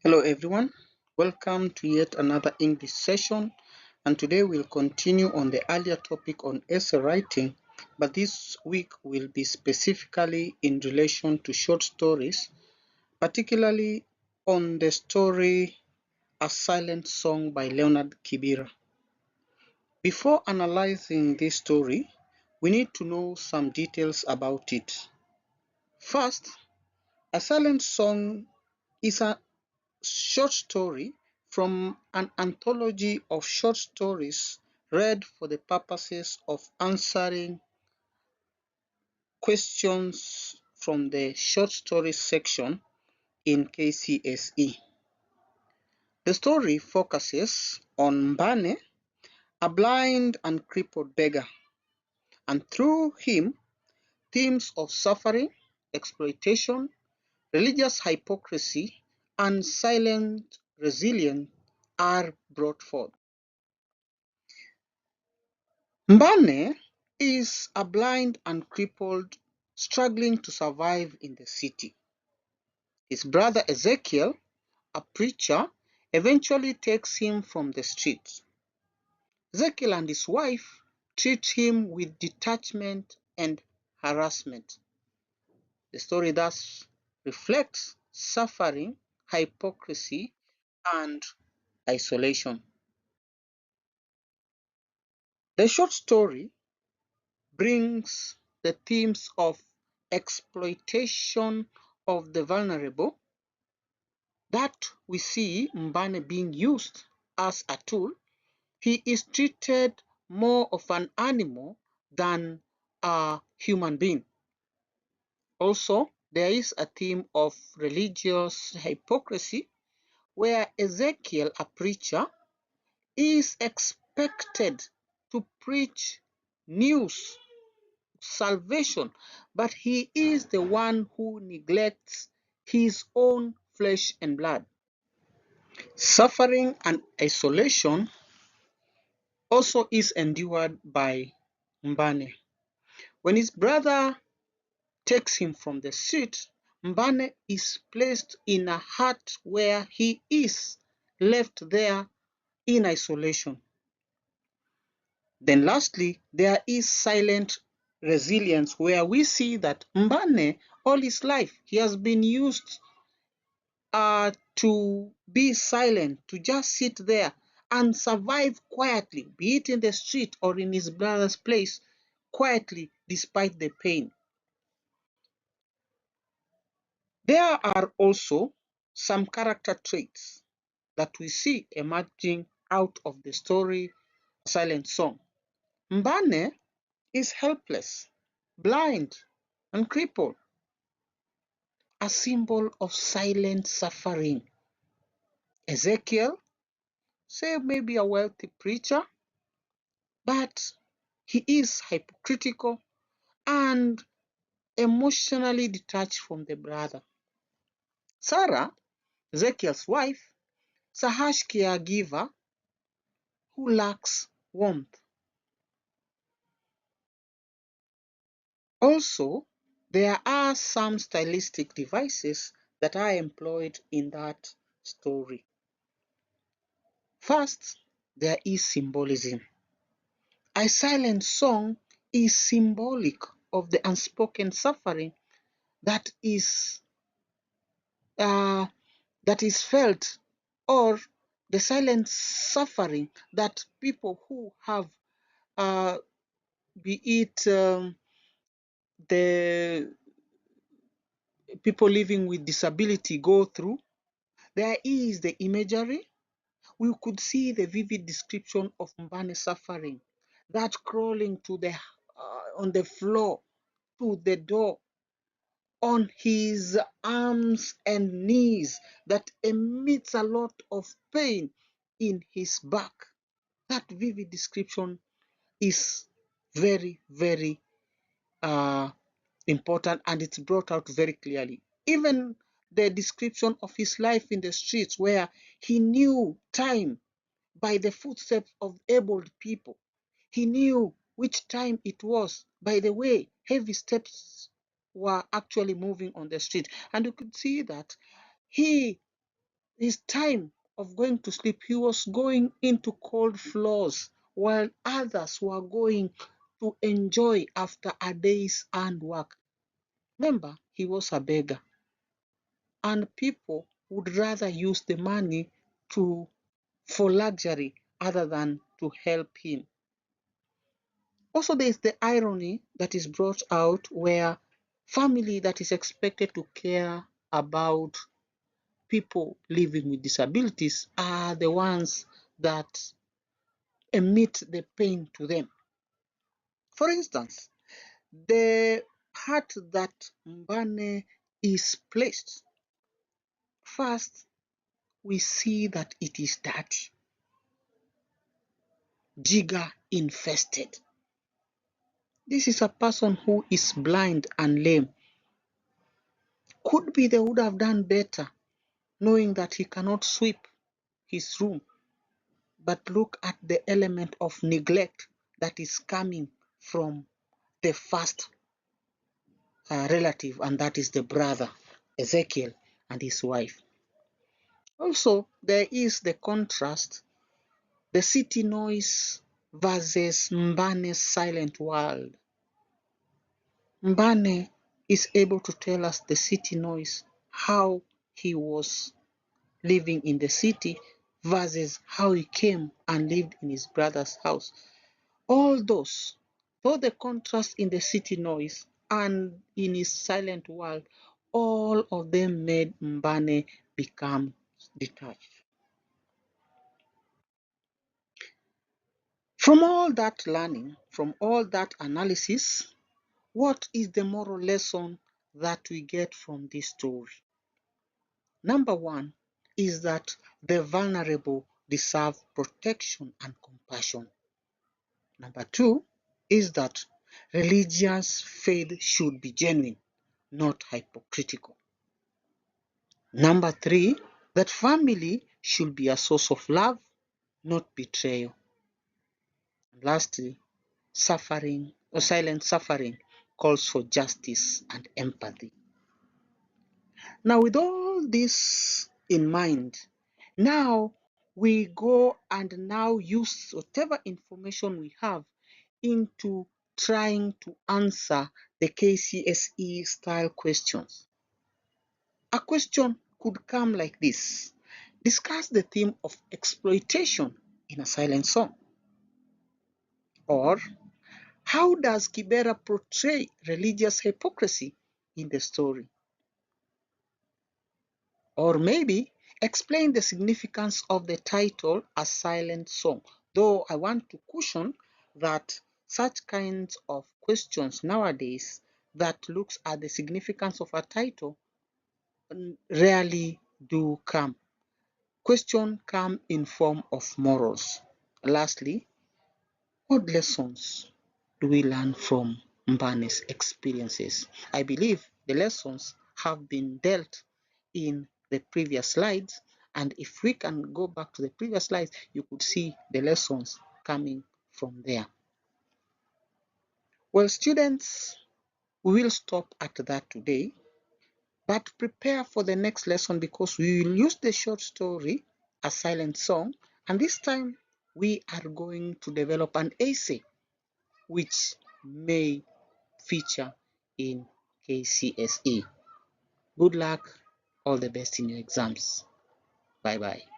Hello everyone, welcome to yet another English session, and today we'll continue on the earlier topic on essay writing, but this week will be specifically in relation to short stories, particularly on the story A Silent Song by Leonard Kibera. Before analyzing this story, we need to know some details about it. First, A Silent Song is a short story from an anthology of short stories read for the purposes of answering questions from the short stories section in KCSE. The story focuses on Mbane, a blind and crippled beggar, and through him, themes of suffering, exploitation, religious hypocrisy, and silent resilience are brought forth. Mbane is a blind and crippled struggling to survive in the city. His brother Ezekiel, a preacher, eventually takes him from the streets. Ezekiel and his wife treat him with detachment and harassment. The story thus reflects suffering, hypocrisy, and isolation. The short story brings the themes of exploitation of the vulnerable, that we see Mbane being used as a tool. He is treated more of an animal than a human being. Also, there is a theme of religious hypocrisy where Ezekiel, a preacher, is expected to preach news salvation, but he is the one who neglects his own flesh and blood. Suffering and isolation also is endured by Mbane. When his brother takes him from the street, Mbane is placed in a hut where he is left there in isolation. Then lastly, there is silent resilience, where we see that Mbane, all his life, he has been used to be silent, to just sit there and survive quietly, be it in the street or in his brother's place, quietly despite the pain. There are also some character traits that we see emerging out of the story Silent Song. Mbane is helpless, blind, and crippled, a symbol of silent suffering. Ezekiel, say maybe a wealthy preacher, but he is hypocritical and emotionally detached from the brother. Sarah, Ezekiel's wife, is a harsh caregiver who lacks warmth. Also, there are some stylistic devices that are employed in that story. First, there is symbolism. A silent song is symbolic of the unspoken suffering that is felt, or the silent suffering that people who have, be it the people living with disability, go through. There is the imagery. We could see the vivid description of Mbane suffering, that crawling to the on the floor to the door on his arms and knees, that emits a lot of pain in his back. That vivid description is very, very important, and it's brought out very clearly. Even the description of his life in the streets, where he knew time by the footsteps of abled people. He knew which time it was by the way heavy steps were actually moving on the street. And you could see that he his time of going to sleep, he was going into cold floors while others were going to enjoy after a day's earned work. Remember, he was a beggar, and people would rather use the money for luxury other than to help him. Also, there is the irony that is brought out where family that is expected to care about people living with disabilities are the ones that emit the pain to them. For instance, the part that Mbane is placed, first we see that it is dirty, jigger infested. This is a person who is blind and lame. Could be they would have done better knowing that he cannot sweep his room. But look at the element of neglect that is coming from the first relative, and that is the brother, Ezekiel, and his wife. Also, there is the contrast, the city noise versus Mbane's silent world. Mbane is able to tell us the city noise, how he was living in the city versus how he came and lived in his brother's house. All those, though the contrast in the city noise and in his silent world, all of them made Mbane become detached. From all that learning, from all that analysis, what is the moral lesson that we get from this story? Number one is that the vulnerable deserve protection and compassion. Number two is that religious faith should be genuine, not hypocritical. Number three, that family should be a source of love, not betrayal. And lastly, suffering or silent suffering calls for justice and empathy. Now, with all this in mind, now we go and now use whatever information we have into trying to answer the KCSE style questions. A question could come like this: discuss the theme of exploitation in a silent song. Or, how does Kibera portray religious hypocrisy in the story? Or maybe explain the significance of the title A Silent Song. Though I want to caution that such kinds of questions nowadays that looks at the significance of a title rarely do come. Questions come in form of morals. Lastly, what lessons do we learn from Mbane's experiences? I believe the lessons have been dealt in the previous slides, and if we can go back to the previous slides, you could see the lessons coming from there. Well, students, we will stop at that today, but prepare for the next lesson because we will use the short story, A Silent Song, and this time we are going to develop an essay which may feature in KCSE. Good luck, all the best in your exams. Bye bye.